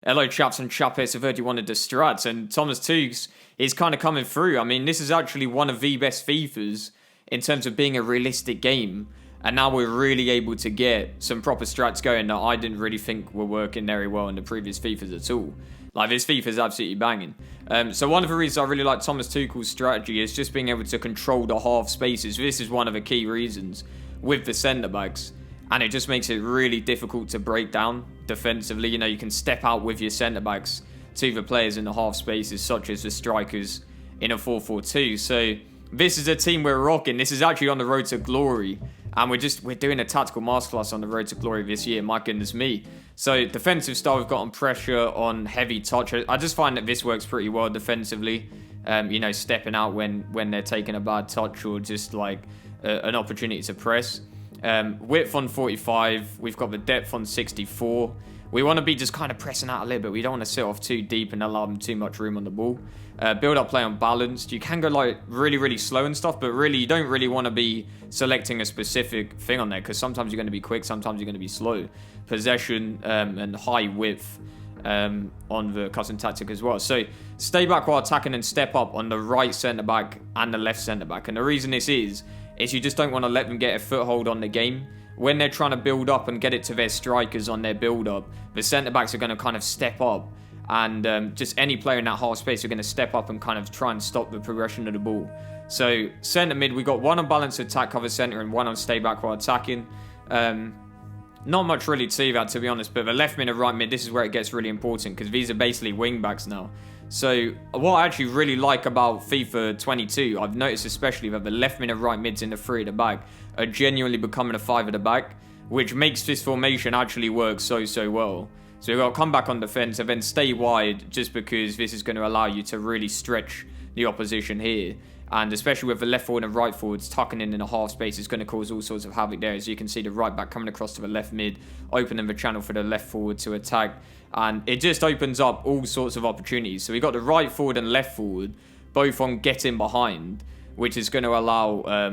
Hello, chaps and chappets. I've heard you wanted the strats, and Thomas Tuchel is kind of coming through. I mean, this is actually one of the best FIFAs in terms of being a realistic game, and now we're really able to get some proper strats going that I didn't really think were working very well in the previous FIFAs at all. Like, this FIFA is absolutely banging. So one of the reasons I really like Thomas Tuchel's strategy is just being able to control the half spaces. This is one of the key reasons with the centre-backs. And it just makes it really difficult to break down defensively. You know, you can step out with your centre-backs to the players in the half spaces, such as the strikers in a 4-4-2. So this is a team we're rocking. This is actually on the road to glory. And we're doing a tactical masterclass on the road to glory this year. My goodness me. So defensive style, we've got on pressure, on heavy touch. I just find that this works pretty well defensively. You know, stepping out when they're taking a bad touch or just like an opportunity to press. Width on 45. We've got the depth on 64. We want to be just kind of pressing out a little bit. We don't want to sit off too deep and allow them too much room on the ball. Build up play on balanced. You can go like really, really slow and stuff, but really you don't really want to be selecting a specific thing on there because sometimes you're going to be quick, sometimes you're going to be slow. Possession and high width on the custom tactic as well. So stay back while attacking and step up on the right centre back and the left centre back. And the reason this is you just don't want to let them get a foothold on the game. When they're trying to build up and get it to their strikers on their build-up, the centre-backs are going to kind of step up. And just any player in that half space are going to step up and kind of try and stop the progression of the ball. So centre-mid, we got one on balance attack cover centre and one on stay back while attacking. Not much really to that, to be honest. But the left mid and right mid, this is where it gets really important because these are basically wing-backs now. So what I actually really like about FIFA 22, I've noticed especially that the left mid and right mids in the 3 at the back are genuinely becoming a 5 at the back, which makes this formation actually work so well. So we've got to come back on defense and then stay wide just because this is going to allow you to really stretch the opposition here. And especially with the left forward and right forwards tucking in a half space is going to cause all sorts of havoc there. As you can see, the right back coming across to the left mid, opening the channel for the left forward to attack. And it just opens up all sorts of opportunities. So we got the right forward and left forward both on getting behind, which is going to allow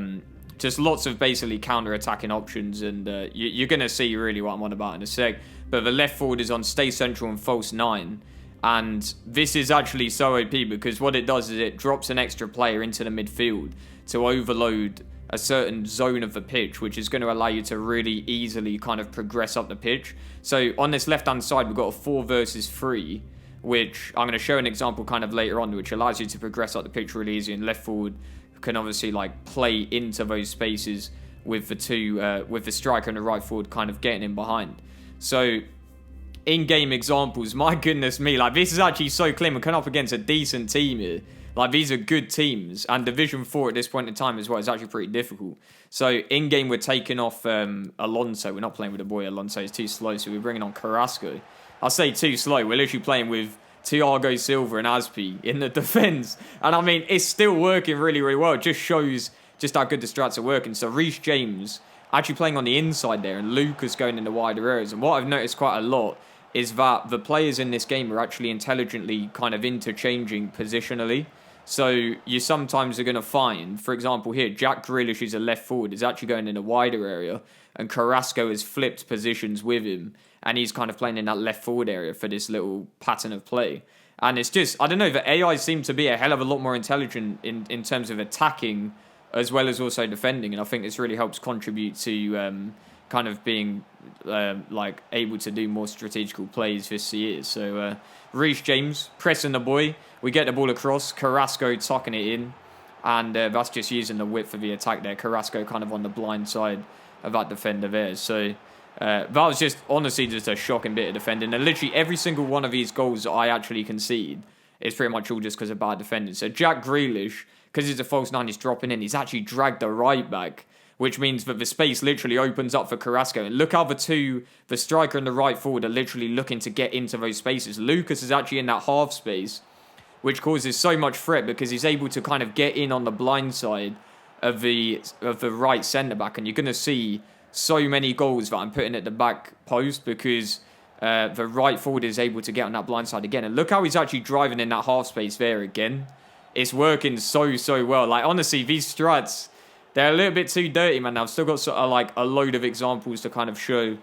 just lots of basically counter-attacking options. And you're going to see really what I'm on about in a sec. But the left forward is on stay central and false 9. And this is actually so OP because what it does is it drops an extra player into the midfield to overload a certain zone of the pitch, which is going to allow you to really easily kind of progress up the pitch. So on this left-hand side, we've got a 4 versus 3, which I'm going to show an example kind of later on, which allows you to progress up the pitch really easy. And left forward can obviously like play into those spaces with the striker and the right forward kind of getting in behind. So in-game examples, my goodness me, like this is actually so clean. We're coming up against a decent team here. Like these are good teams, and Division 4 at this point in time as well is actually pretty difficult. So in-game we're taking off Alonso. We're not playing with the boy Alonso, he's too slow, so we're bringing on Carrasco. I'll say too slow, we're literally playing with Thiago Silva and Aspi in the defence. And I mean, it's still working really, really well. It just shows just how good the strats are working. So Reece James actually playing on the inside there, and Lucas going in the wider areas. And what I've noticed quite a lot is that the players in this game are actually intelligently kind of interchanging positionally. So you sometimes are going to find, for example here, Jack Grealish, who's a left forward, is actually going in a wider area, and Carrasco has flipped positions with him, and he's kind of playing in that left forward area for this little pattern of play. And it's just, I don't know, the AI seem to be a hell of a lot more intelligent in terms of attacking as well as also defending, and I think this really helps contribute to kind of being like able to do more strategical plays this year. So Reece James pressing the boy, we get the ball across, Carrasco tucking it in, and that's just using the width of the attack there. Carrasco kind of on the blind side of that defender there. So that was just honestly just a shocking bit of defending, and literally every single one of these goals that I actually concede is pretty much all just because of bad defending. So Jack Grealish, because he's a false 9, he's dropping in, he's actually dragged the right back, which means that the space literally opens up for Carrasco. And look how the striker and the right forward, are literally looking to get into those spaces. Lucas is actually in that half space, which causes so much threat because he's able to kind of get in on the blind side of the right centre-back. And you're going to see so many goals that I'm putting at the back post because the right forward is able to get on that blind side again. And look how he's actually driving in that half space there again. It's working so well. Like, honestly, these strats, they're a little bit too dirty, man. I've still got sort of like a load of examples to kind of show.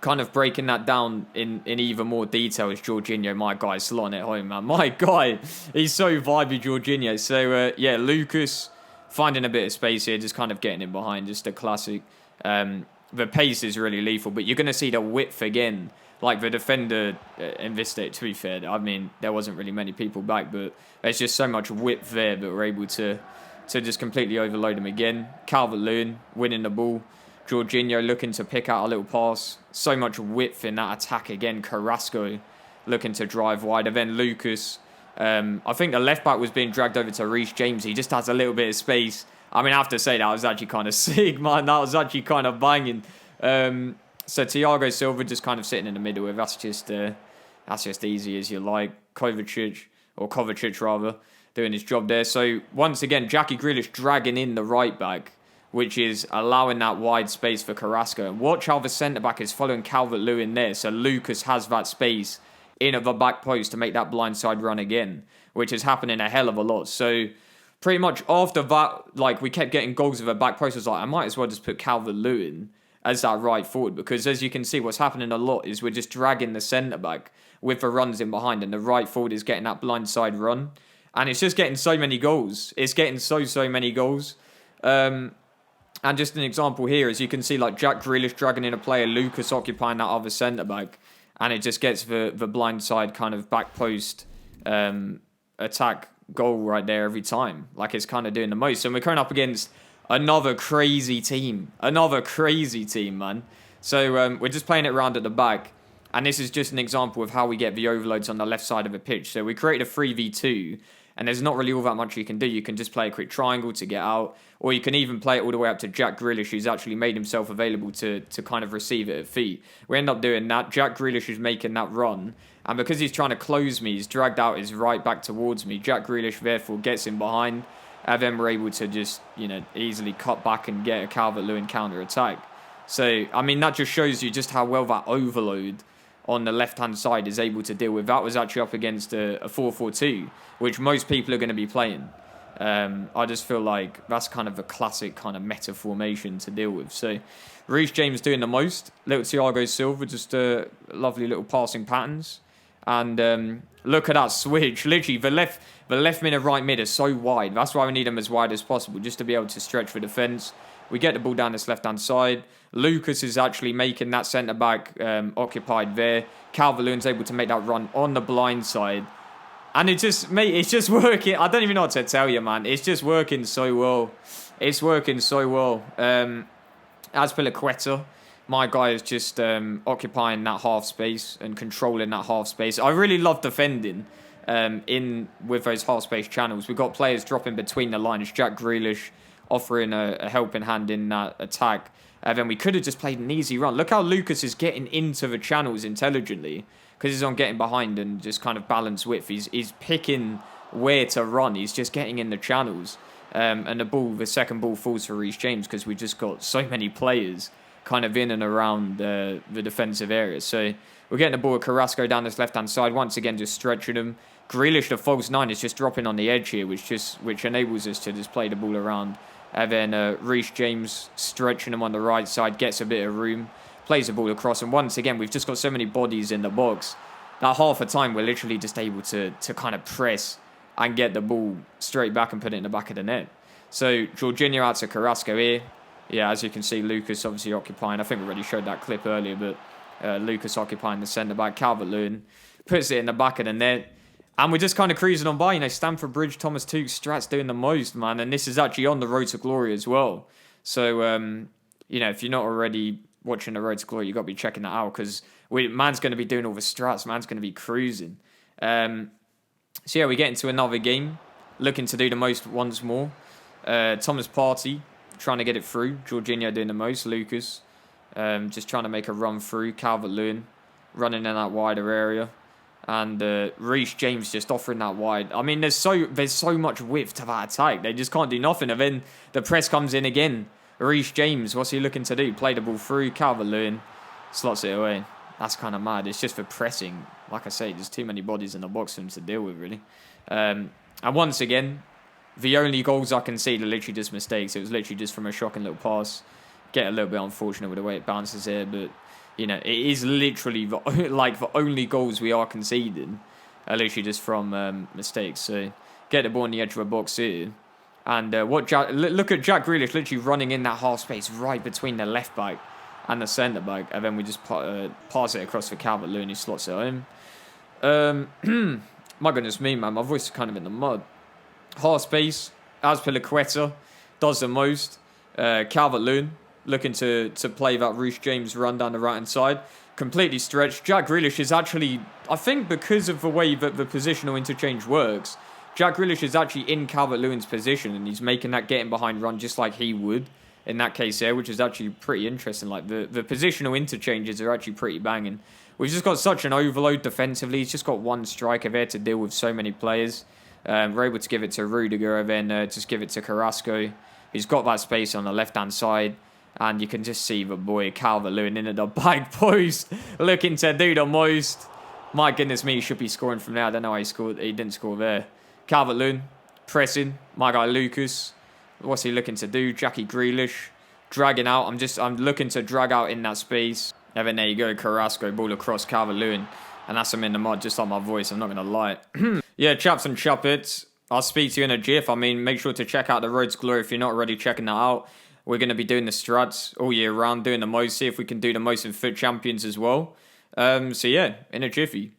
kind of breaking that down in even more detail is Jorginho, my guy, slotting it home, man. My guy, he's so vibey, Jorginho. So, yeah, Lucas finding a bit of space here, just kind of getting in behind, just a classic. The pace is really lethal, but you're going to see the width again. Like the defender invested, to be fair, I mean, there wasn't really many people back, but there's just so much width there that we're able to just completely overload him again. Calvert-Lewin winning the ball. Jorginho looking to pick out a little pass. So much width in that attack again. Carrasco looking to drive wide. And then Lucas, I think the left back was being dragged over to Reece James. He just has a little bit of space. I mean, I have to say that was actually kind of sick, man. That was actually kind of banging. So Thiago Silva just kind of sitting in the middle. That's just easy as you like. Kovacic rather, doing his job there. So once again, Jackie Grealish dragging in the right back, which is allowing that wide space for Carrasco. And watch how the centre-back is following Calvert-Lewin there. So Lucas has that space in at the back post to make that blindside run again, which is happening a hell of a lot. So pretty much after that, like, we kept getting goals of the back post. I was like, I might as well just put Calvert-Lewin as that right forward, because as you can see, what's happening a lot is we're just dragging the centre-back with the runs in behind, and the right forward is getting that blindside run. And it's just getting so many goals. It's getting so many goals. And just an example here, as you can see, like Jack Grealish dragging in a player, Lucas occupying that other centre-back, and it just gets the blindside kind of back post attack goal right there every time. Like, it's kind of doing the most. And we're coming up against another crazy team. Man. So we're just playing it around at the back. And this is just an example of how we get the overloads on the left side of the pitch. So we created a 3v2. And there's not really all that much you can do. You can just play a quick triangle to get out. Or you can even play it all the way up to Jack Grealish, who's actually made himself available to kind of receive it at feet. We end up doing that. Jack Grealish is making that run. And because he's trying to close me, he's dragged out his right back towards me. Jack Grealish, therefore, gets in behind. And then we're able to just, easily cut back and get a Calvert-Lewin counter-attack. So, I mean, that just shows you just how well that overload on the left-hand side is able to deal with. That was actually up against a 4-4-2, which most people are going to be playing. I just feel like that's kind of a classic kind of meta formation to deal with. So, Reece James doing the most. Little Thiago Silva, just lovely little passing patterns. And look at that switch. Literally, the left mid and right mid are so wide. That's why we need them as wide as possible, just to be able to stretch the defence. We get the ball down this left-hand side. Lucas is actually making that centre-back occupied there. Calvert-Lewin's able to make that run on the blind side. And it's just working. I don't even know what to tell you, man. It's just working so well. It's working so well. Azpilicueta, my guy, is just occupying that half space and controlling that half space. I really love defending with those half space channels. We've got players dropping between the lines. Jack Grealish offering a helping hand in that attack. Then we could have just played an easy run. Look how Lucas is getting into the channels intelligently, because he's on getting behind and just kind of balance width. He's picking where to run. He's just getting in the channels. And the second ball falls for Reece James, because we just got so many players kind of in and around the defensive area. So we're getting the ball with Carrasco down this left-hand side. Once again, just stretching him. Grealish, the false nine, is just dropping on the edge here, which enables us to just play the ball around. And then Reece James stretching him on the right side, gets a bit of room, plays the ball across. And once again, we've just got so many bodies in the box that half the time we're literally just able to kind of press and get the ball straight back and put it in the back of the net. So Jorginho out to Carrasco here. Yeah, as you can see, Lucas obviously occupying. I think we already showed that clip earlier, but Lucas occupying the centre-back. Calvert-Lewin puts it in the back of the net. And we're just kind of cruising on by. Stamford Bridge, Thomas Tuchel, Strat's doing the most, man. And this is actually on the road to glory as well. So, if you're not already watching the road to glory, you've got to be checking that out, because man's going to be doing all the strats. Man's going to be cruising. So, yeah, we get into another game. Looking to do the most once more. Thomas Partey trying to get it through. Jorginho doing the most. Lucas just trying to make a run through. Calvert-Lewin running in that wider area. And Reece James just offering that wide. I mean, there's so much width to that attack. They just can't do nothing. And then the press comes in again. Reece James, what's he looking to do? Play the ball through. Calvert-Lewin slots it away. That's kind of mad. It's just for pressing. Like I say, there's too many bodies in the box for him to deal with, really. And once again, the only goals I can see are literally just mistakes. It was literally just from a shocking little pass. Get a little bit unfortunate with the way it bounces here, but You know, it is literally like the only goals we are conceding are literally just from mistakes. So get the ball on the edge of the box here. And look at Jack Grealish literally running in that half space right between the left back and the centre back. And then we just pass it across for Calvert-Lewin, who slots it home. My goodness me, man. My voice is kind of in the mud. Half space. Azpilicueta does the most. Calvert-Lewin looking to play that Reece James run down the right-hand side. Completely stretched. Jack Grealish is actually, I think because of the way that the positional interchange works, Jack Grealish is actually in Calvert-Lewin's position and he's making that getting behind run just like he would in that case there, which is actually pretty interesting. Like the positional interchanges are actually pretty banging. We've just got such an overload defensively. He's just got one striker there to deal with so many players. We're able to give it to Rudiger and then just give it to Carrasco. He's got that space on the left-hand side. And you can just see the boy Calvert-Lewin in at the back post, looking to do the most. My goodness me, he should be scoring from there. I don't know how he scored. He didn't score there. Calvert-Lewin pressing. My guy Lucas. What's he looking to do? Jackie Grealish dragging out. I'm looking to drag out in that space. And then there you go, Carrasco ball across Calvert-Lewin, and that's him in the mud, just like my voice. I'm not gonna lie. Yeah, chaps and chuppets. I'll speak to you in a jiff. I mean, make sure to check out the Road to Glory if you're not already checking that out. We're going to be doing the struts all year round, doing the most, see if we can do the most in Foot Champions as well. So yeah, in a jiffy.